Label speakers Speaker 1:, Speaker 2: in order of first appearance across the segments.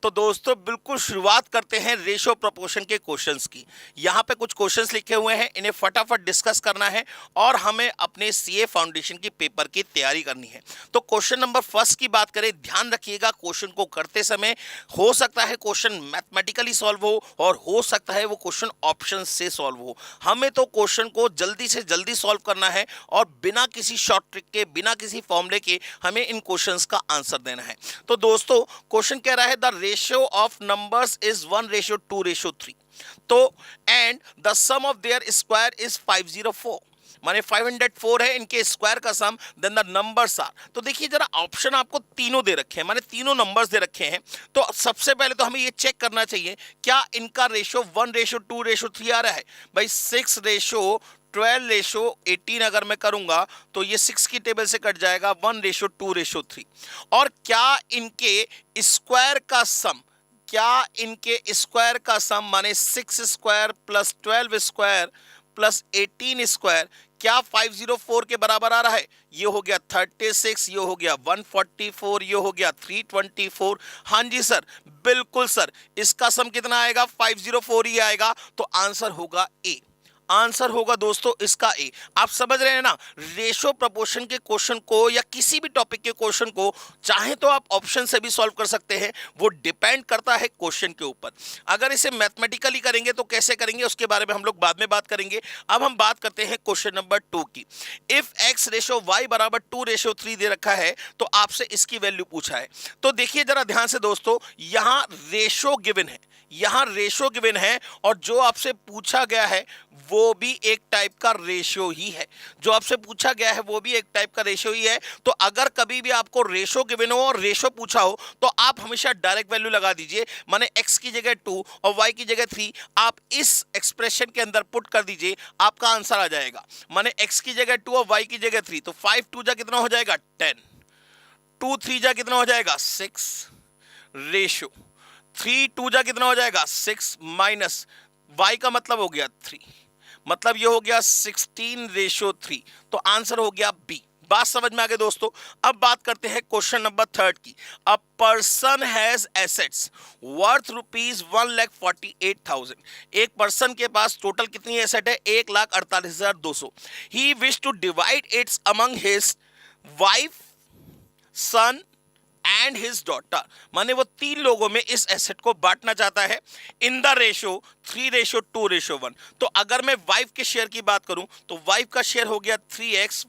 Speaker 1: तो दोस्तों बिल्कुल शुरुआत करते हैं रेशो प्रोपोर्शन के क्वेश्चंस की। यहाँ पे कुछ क्वेश्चंस लिखे हुए हैं, इन्हें फटाफट डिस्कस करना है और हमें अपने सीए फाउंडेशन की पेपर की तैयारी करनी है। तो क्वेश्चन नंबर फर्स्ट की बात करें, ध्यान रखिएगा क्वेश्चन को करते समय हो सकता है क्वेश्चन मैथमेटिकली सॉल्व हो सकता है वो क्वेश्चन ऑप्शन से सॉल्व हो। हमें तो क्वेश्चन को जल्दी से जल्दी सॉल्व करना है और बिना किसी शॉर्ट ट्रिक के, बिना किसी फॉर्मूले के हमें इन क्वेश्चंस का आंसर देना है। तो दोस्तों क्वेश्चन कह रहा है the ratio of numbers is 1:2:3। तो and the sum of their square is 504, माने 504 है इनके स्क्वायर का sum, then the numbers are. तो देखिए जरा ऑप्शन आपको तीनों दे रखे हैं, माने तीनों नंबर्स दे रखे हैं। तो सबसे पहले तो हमें ये चेक करना चाहिए क्या इनका रेशियो 1:2:3 आ रहा है। भाई 6:12:18 अगर मैं करूंगा तो ये 6 की टेबल से कट जाएगा 1:2:3। और क्या इनके स्क्वायर का सम, क्या इनके स्क्वायर का सम माने 6 square plus 12 square plus 18 square क्या 504 के बराबर आ रहा है। ये हो गया 36, ये हो गया 144, ये हो गया 324। हाँ जी सर, बिल्कुल सर, इसका सम कितना आएगा, 504 ही आएगा। तो आंसर होगा ए। आंसर होगा दोस्तों इसका ए। आप समझ रहे हैं ना, रेशो प्रोपोर्शन के क्वेश्चन को या किसी भी टॉपिक के क्वेश्चन को चाहे तो आप ऑप्शन से भी सॉल्व कर सकते हैं, वो डिपेंड करता है क्वेश्चन के ऊपर। अगर इसे मैथमेटिकली करेंगे तो कैसे करेंगे उसके बारे में हम लोग बाद में बात करेंगे। अब हम बात करते हैं क्वेश्चन नंबर 2 की। इफ x/y बराबर 2:3 दे रखा है तो आपसे इसकी वैल्यू पूछा है। तो देखिए जरा ध्यान से दोस्तों, यहां रेशो गिवन है, यहां रेशो गिवन है और जो आपसे पूछा गया है वो भी एक टाइप का रेशियो ही है। जो आपसे पूछा गया है वो भी एक टाइप का रेशियो ही है। तो अगर कभी भी आपको रेशो गिवन हो और रेशो पूछा हो तो आप हमेशा डायरेक्ट वैल्यू लगा दीजिए, माने x की जगह 2 और y की जगह 3 आप इस एक्सप्रेशन के अंदर पुट कर दीजिए, आपका आंसर आ जाएगा। माने x की जगह 2 और y की जगह 3, तो 5 2 जा कितना हो जाएगा 10, 2 3 जा कितना हो जाएगा 6, रेशियो 3 2 जा कितना हो जाएगा 6 माइनस y का मतलब हो गया 3, मतलब ये हो गया 16:3। तो आंसर हो गया बी। बात समझ में आ गई दोस्तों। अब बात करते हैं क्वेश्चन नंबर 3 की। A person has assets worth ₹1,48,000। एक पर्सन के पास टोटल कितनी एसेट है, 1,48,200। He wish to divide its among his wife, son and his daughter. माने वो 3 लोगों में इस एसेट को बांटना चाहता है इन द रेशियो 3:2:1। तो अगर मैं वाइफ के शेयर की बात करूं तो वाइफ का शेयर हो गया 3x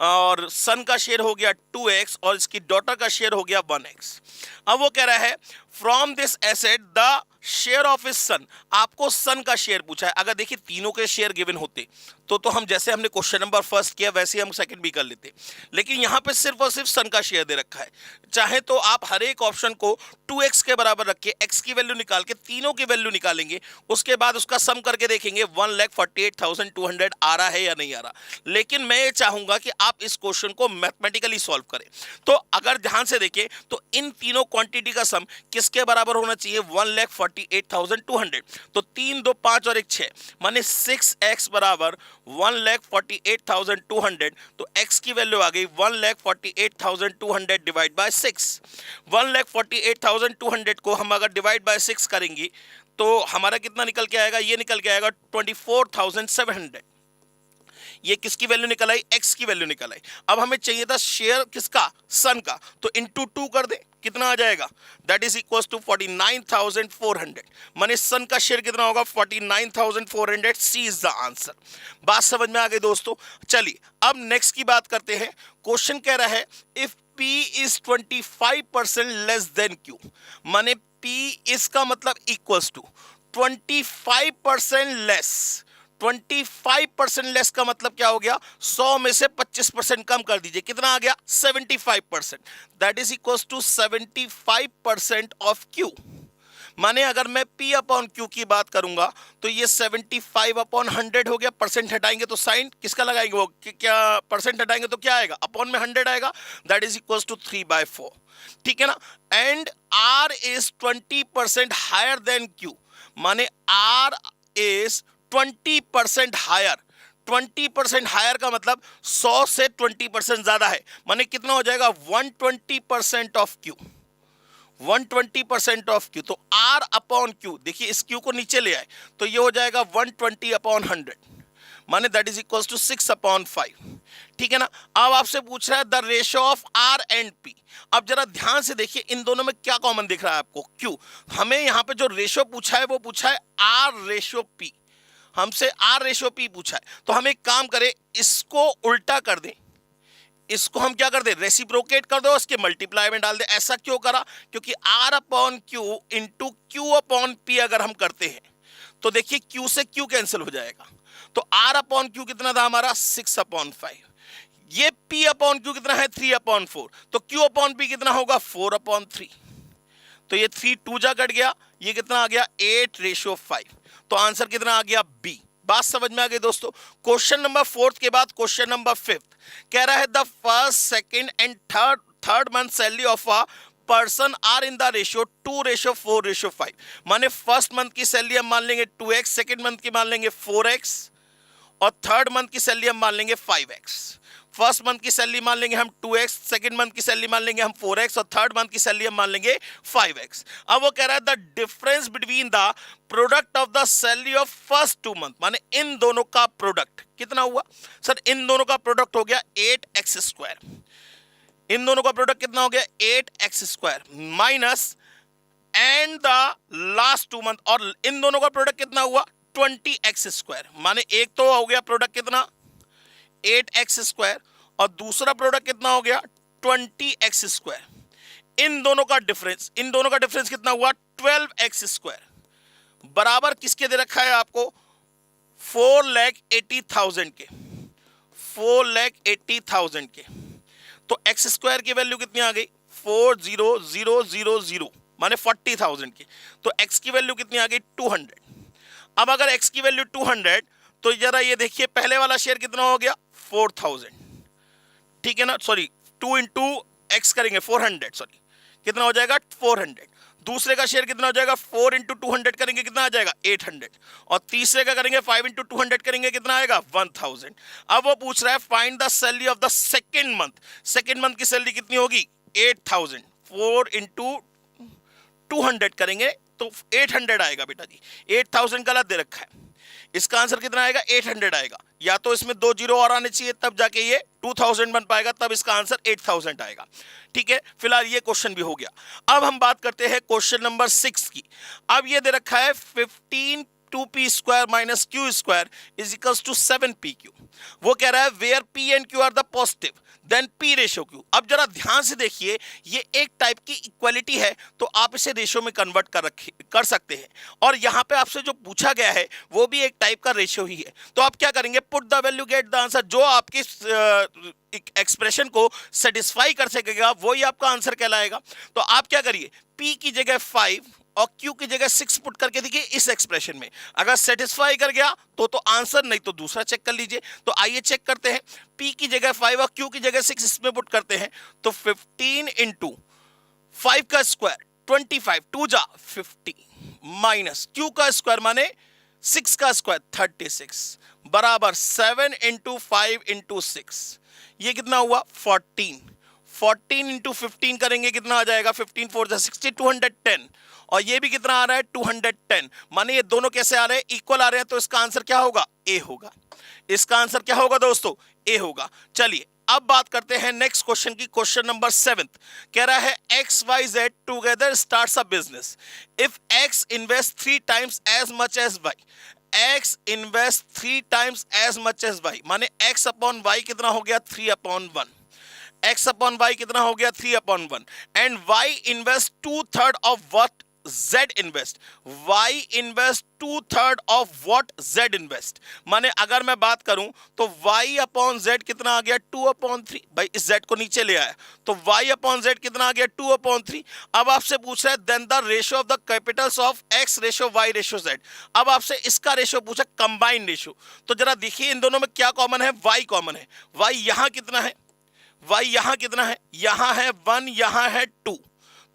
Speaker 1: और सन का शेयर हो गया 2x और इसकी डॉटर का शेयर हो गया 1x। अब वो कह रहा है from this asset the share of his son. आपको सन का शेयर पूछा है। अगर देखिए तीनों के शेयर गिवन होते तो हम जैसे हमने क्वेश्चन नंबर फर्स्ट किया वैसे हम सेकंड भी कर लेते, लेकिन यहां पे सिर्फ और सिर्फ सन का शेयर दे रखा है। चाहे तो आप हर एक ऑप्शन को 2x के बराबर रख के x की वैल्यू निकाल के तीनों की वैल्यू निकालेंगे, उसके बाद उसका सम करके देखेंगे 1,48,200 आ रहा है या नहीं आ रहा। लेकिन मैं ये चाहूंगा कि आप इस क्वेश्चन को मैथमेटिकली सॉल्व करें। तो अगर ध्यान से देखें तो इन तीनों क्वांटिटी का सम किसके बराबर होना चाहिए, 1,48,200। तो 3 2 5 और 1 6, माने 6x बराबर 1,48,200। तो x की वैल्यू आ गई 1,48,200 डिवाइड बाय 6। 1,48,200 को हम अगर डिवाइड बाय 6 करेंगे तो हमारा कितना निकल के आएगा, ये निकल के आएगा 24,700। ये किसकी वैल्यू निकल आई, x की वैल्यू निकल आई। अब हमें चाहिए था शेयर किसका, सन का, तो इंटू 2 कर दे, कितना आ जाएगा, दैट इज इक्वल टू 49,400। माने सन का शेयर कितना होगा 49,400। सी इज द आंसर। बात समझ में आ गई दोस्तों। चलिए अब नेक्स्ट की बात करते हैं। क्वेश्चन कह रहा है if P is 25% less than Q, माने P इसका मतलब इक्वल्स टू 25% लेस। 25% लेस का मतलब क्या हो गया, 100 में से 25% कम कर दीजिए, कितना आ गया 75%। That is equals to 75% of Q। माने अगर मैं P अपॉन Q की बात करूंगा तो ये 75/100 हो गया। परसेंट हटाएंगे तो साइन किसका लगाएंगे, वो क्या परसेंट हटाएंगे तो क्या आएगा, अपॉन में 100 आएगा। That is equals to 3/4। ठीक है ना। And R is 20% higher than Q, माने R इज 20% हायर। 20% हायर का मतलब 100 से 20% ज्यादा है, माने कितना हो जाएगा 120% ऑफ Q। 120% ऑफ क्यू, तो R अपॉन क्यू, देखिए इस क्यू को नीचे ले आए तो ये हो जाएगा 120 अपॉन 100, माने that is equal to 6 upon 5। ठीक है ना। अब आपसे पूछ रहा है the ratio of R and P. अब जरा ध्यान से देखिए इन दोनों में क्या कॉमन दिख रहा है आपको, क्यू। हमें यहां पे जो रेशियो पूछा है वो पूछा है आर रेशियो पी, हमसे आर रेशियो पी पूछा है। तो हम एक काम करें, इसको उल्टा कर दें, इसको हम क्या कर दे, रेसिप्रोकेट कर दो, उसके मल्टीप्लाई में डाल दे। ऐसा क्यों करा, क्योंकि R upon Q into Q upon P अगर हम करते हैं तो देखिए क्यू से क्यू कैंसिल हो जाएगा, तो आर अपॉन क्यू कितना था हमारा 6 अपॉन 5, ये पी अपॉन क्यू कितना है 3 अपॉन 4, तो क्यू अपॉन पी कितना होगा 4 अपॉन 3, तो ये 3 2 जा कट गया, ये कितना आ गया 8:5, तो आंसर कितना आ गया बी। बात समझ में आ गई दोस्तों। क्वेश्चन नंबर 4 के बाद क्वेश्चन नंबर 5 कह रहा है the first second and third month salary of a person are in the ratio 2:4:5, माने फर्स्ट मंथ की सैलरी हम मान लेंगे 2x, सेकंड मंथ की मान लेंगे 4x और थर्ड मंथ की सैलरी हम मान लेंगे 5x। फर्स्ट मंथ की सैलरी मान लेंगे हम 2x, सेकंड मंथ की सैलरी मान लेंगे हम 4x और थर्ड मंथ की सैलरी हम मान लेंगे 5x। अब वो कह रहा है the difference between the product of the salary of first 2 month, माने इन दोनों का प्रोडक्ट कितना हुआ सर, इन दोनों का प्रोडक्ट हो गया 8x², इन दोनों का प्रोडक्ट कितना हो गया 8x² minus and the last 2 month, और इन दोनों का प्रोडक्ट कितना हुआ 20x², माने एक तो हो गया प्रोडक्ट कितना 8x² और दूसरा प्रोडक्ट कितना हो गया 20x²। इन दोनों का डिफरेंस कितना हुआ 12x² बराबर किसके दे रखा है आपको 4,80,000 के, 4,80,000 के। तो x² की वैल्यू कितनी आ गई 40,000 माने 40,000 की, तो x की वैल्यू कितनी आ गई 200। अब अगर x की वैल्यू 200 तो जरा ये देखिए पहले वाला शेयर कितना हो गया 4,000, ठीक है ना, सॉरी 2 इंटू एक्स करेंगे 400, सॉरी कितना हो जाएगा 400। दूसरे का शेयर कितना हो जाएगा 4 इंटू 200 करेंगे कितना आ जाएगा 800, और तीसरे का करेंगे 5 इंटू 200 करेंगे कितना आएगा 1000। अब वो पूछ रहा है find the salary of the second month, second month की सैलरी कितनी होगी 8,000, 4 इंटू 200 करेंगे तो 800 आएगा बेटा जी, 8,000 गलत दे रखा है, इसका आंसर कितना आएगा 800 आएगा, या तो इसमें 2 जीरो और आने चाहिए तब जाके ये 2000 बन पाएगा, तब इसका आंसर 8000 आएगा। ठीक है, फिलहाल ये क्वेश्चन भी हो गया। अब हम बात करते हैं क्वेश्चन नंबर 6 की। अब ये दे रखा है 15 2p² minus q² is equals to 7pq। वो कह रहा है where p and q are the positive then p ratio q। अब जरा ध्यान से देखिए, ये एक टाइप की इक्वालिटी है तो आप इसे रेशियो में कन्वर्ट कर सकते हैं, और यहां पे आपसे जो पूछा गया है वो भी एक टाइप का रेशियो ही है। तो आप क्या करेंगे, put the value get the answer, जो आपकी एक्सप्रेशन को सेटिस्फाई कर सकेगा वही आपका आंसर कहलाएगा। तो आप क्या करिए, p की जगह 5 और q की जगह 6 पुट करके देखिए इस एक्सप्रेशन में, अगर सेटिस्फाई कर गया तो आंसर, नहीं तो दूसरा चेक कर लीजिए। तो आइए चेक करते हैं, p की जगह 5 और q की जगह 6 इसमें पुट करते हैं, तो 15 इंटू 5 का स्क्वायर 25, 2 जा 50 माइनस q का स्क्वायर माने 6 का स्क्वायर 36 बराबर 7 इंटू 5 इंटू 6, ये कितना हुआ 14, 14 इंटू 15 करेंगे कितना आ जाएगा 15 4 जा 60, 210, और ये भी कितना आ रहा है 210, माने ये दोनों कैसे आ रहे हैं इक्वल आ रहे हैं, तो इसका आंसर क्या होगा ए होगा। इसका आंसर क्या होगा दोस्तों ए होगा। चलिए अब बात करते हैं नेक्स्ट क्वेश्चन की, क्वेश्चन नंबर 7 कह रहा है XYZ together starts a business, if X invest 3 times as much as Y, X invest 3 times as much as Y, माने X अपॉन Y कितना हो गया 3/1, X अपॉन Y कितना हो गया 3/1, and Y invest 2/3 of what Z invest, Y invest 2/3 of what Z invest, माने अगर मैं बात करूं तो Y अपॉन Z कितना आ गया 2/3, भाई इस Z को नीचे ले आया तो Y अपॉन Z कितना आ गया 2/3। अब आपसे पूछ रहा है then the ratio of the capitals of X ratio Y ratio Z। अब आपसे इसका रेशियो पूछा कंबाइंड रेशियो, तो जरा देखिए इन दोनों में क्या कॉमन है, Y कॉमन है। Y यहां कितना है, Y यहां कितना है, यहां है 1, यहां है 2,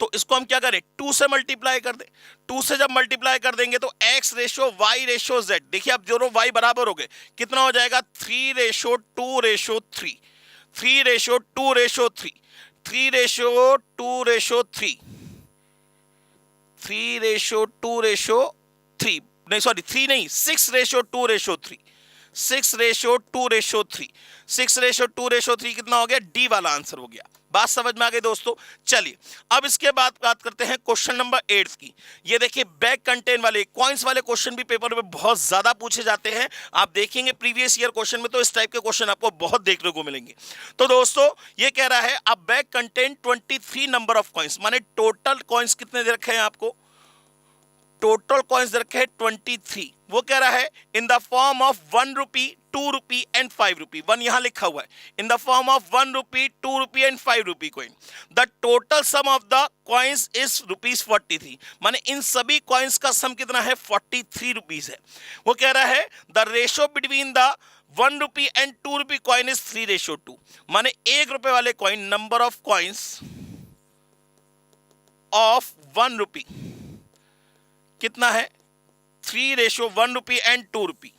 Speaker 1: तो इसको हम क्या करें 2 से मल्टीप्लाई कर दें। 2 से जब मल्टीप्लाई कर देंगे तो x ratio y ratio z, देखिए अब दोनों y बराबर हो गए, कितना हो जाएगा 3:2:3, 3:2:3, 3:2:3, 3:2:3, नहीं सॉरी 3 नहीं, 6:2:3, 6:2:3, 6:2:3 कितना हो गया? डी वाला आंसर हो गया। बात समझ में आ गई दोस्तों? चलिए अब इसके बाद बात करते हैं क्वेश्चन नंबर 8 की। ये देखिए बैग कंटेन वाले कॉइंस वाले क्वेश्चन भी पेपर में बहुत ज्यादा पूछे जाते हैं। आप देखेंगे प्रीवियस ईयर क्वेश्चन में तो इस टाइप के क्वेश्चन आपको बहुत देखने को मिलेंगे। तो दोस्तों ये कह रहा है अब bag contain 23 number of coins, माने टोटल कॉइंस कितने दे रखे हैं आपको? टोटल कॉइन्स रखे हैं 23। वो कह रहा है in the form of 1 rupee, 2 rupee and 5 रुपी। 1 यहां लिखा हुआ है, in the form of 1 rupee, 2 rupee and 5 rupee coin. The total sum of the coins is ₹43। माने इन सभी कॉइन्स का सम कितना है? 43 रुपीज है। वो कह रहा है the ratio between the 1 rupee and 2 rupee coin is 3:2। माने 1 रुपए वाले coin, number of coins of 1 rupee कितना है? 3:1 rupee and 2 rupee.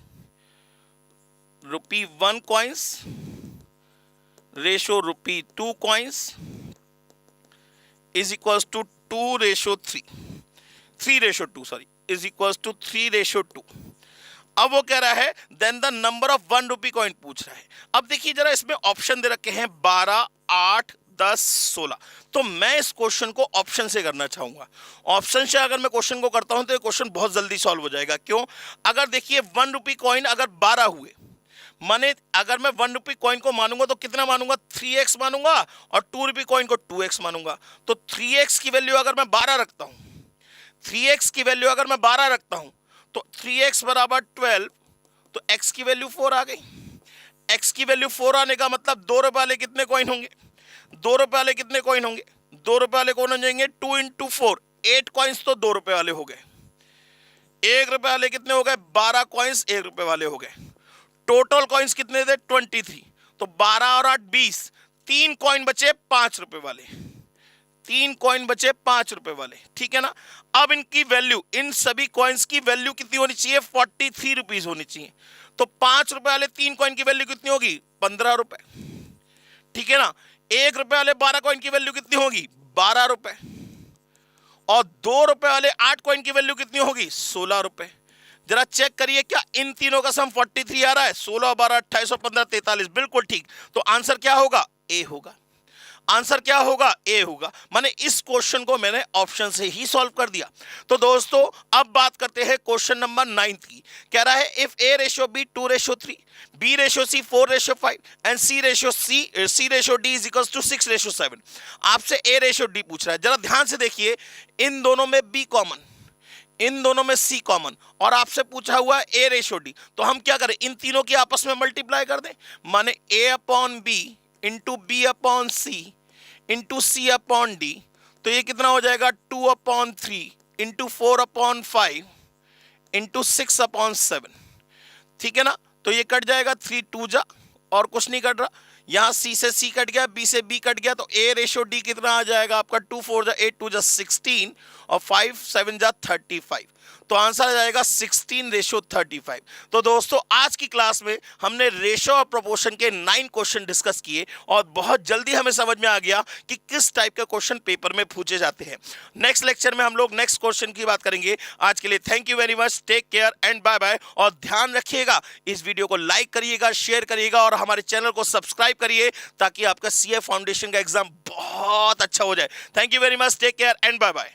Speaker 1: Rupee 1 coins ratio rupee 2 coins is equals to 2:3, 3:2 sorry, is equals to 3:2। अब वो कह रहा है then the number of 1 rupee coin पूछ रहा है। अब देखिए जरा इसमें ऑप्शन दे रखे हैं 12, 8, 10, 16। तो मैं इस क्वेश्चन को ऑप्शन से करना चाहूंगा। ऑप्शन से अगर मैं क्वेश्चन को करता हूं तो ये क्वेश्चन बहुत जल्दी सॉल्व हो जाएगा। क्यों? अगर देखिए 1 रुपी कॉइन अगर 12 हुए, माने अगर मैं 1 रुपी कॉइन को मानूंगा तो कितना मानूंगा? 3x मानूंगा, और 2 रुपी कॉइन को 2x मानूंगा। तो 3x की वैल्यू अगर मैं 12 रखता हूं, 3x की वैल्यू अगर मैं 12 रखता हूं तो 3x बराबर 12, तो x की वैल्यू 4 आ गई। x की वैल्यू 4 आने का मतलब 2 रुपए वाले कितने कॉइन होंगे? 2 रुपए वाले कितने कॉइन होंगे? 2 रुपए वाले कौन हो जाएंगे? 2 × 4, 8 कॉइन्स तो 2 रुपए वाले हो गए। 1 रुपए वाले कितने हो गए? 12 कॉइन्स 1 रुपए वाले हो गए। टोटल कॉइन्स कितने थे? 23। तो 12 और 8 20, 3 कॉइन बचे 5 रुपए वाले, 3 कॉइन बचे 5 रुपए वाले। ठीक है ना? अब इनकी वैल्यू, इन सभी कॉइन्स की वैल्यू कितनी होनी चाहिए? 43 रुपीज होनी चाहिए। तो 5 रुपए वाले 3 कॉइन की वैल्यू कितनी होगी? 15 रुपए। ठीक है ना? 1 रुपए वाले 12 कॉइन की वैल्यू कितनी होगी? 12 रुपए। और 2 रुपए वाले 8 कॉइन की वैल्यू कितनी होगी? 16 रुपए। जरा चेक करिए क्या इन तीनों का सम 43 आ रहा है? 16, 12, 28 और 15, 43। बिल्कुल ठीक। तो आंसर क्या होगा? ए होगा। आंसर क्या होगा? ए होगा। माने इस क्वेश्चन को मैंने ऑप्शन से ही सॉल्व कर दिया। तो दोस्तों अब बात करते हैं क्वेश्चन नंबर 9 की। कह रहा है if A:B 2:3, B:C 4:5 and C:D is equals to 6:7। आपसे A:D पूछ रहा है। जरा ध्यान से देखिए, इन दोनों में B कॉमन, इन दोनों में C कॉमन, और आपसे पूछा हुआ A:D। तो हम क्या करें? इन तीनों की आपस में मल्टीप्लाई कर दें। माने A/B into B/C into C/D। तो ये कितना हो जाएगा? 2/3 इंटू 4/5 इंटू 6/7। ठीक है ना? तो ये कट जाएगा, 3 2 जा, और कुछ नहीं कट रहा। यहां C से C कट गया, B से B कट गया, तो A:D कितना आ जाएगा आपका? 2 4 जा 8 2 जा 16 और 5 7 जा 35। तो आंसर आ जाएगा 16:35। तो दोस्तों आज की क्लास में हमने रेशो और प्रोपोर्शन के 9 क्वेश्चन डिस्कस किए, और बहुत जल्दी हमें समझ में आ गया कि किस टाइप के क्वेश्चन पेपर में पूछे जाते हैं। नेक्स्ट लेक्चर में हम लोग नेक्स्ट क्वेश्चन की बात करेंगे। आज के लिए thank you very much, take care and bye bye. और ध्यान रखिएगा, इस वीडियो को लाइक करिएगा, शेयर करिएगा, और हमारे चैनल को सब्सक्राइब करिए ताकि आपका CA फाउंडेशन का एग्जाम बहुत अच्छा हो जाए। Thank you very much, take care and bye bye.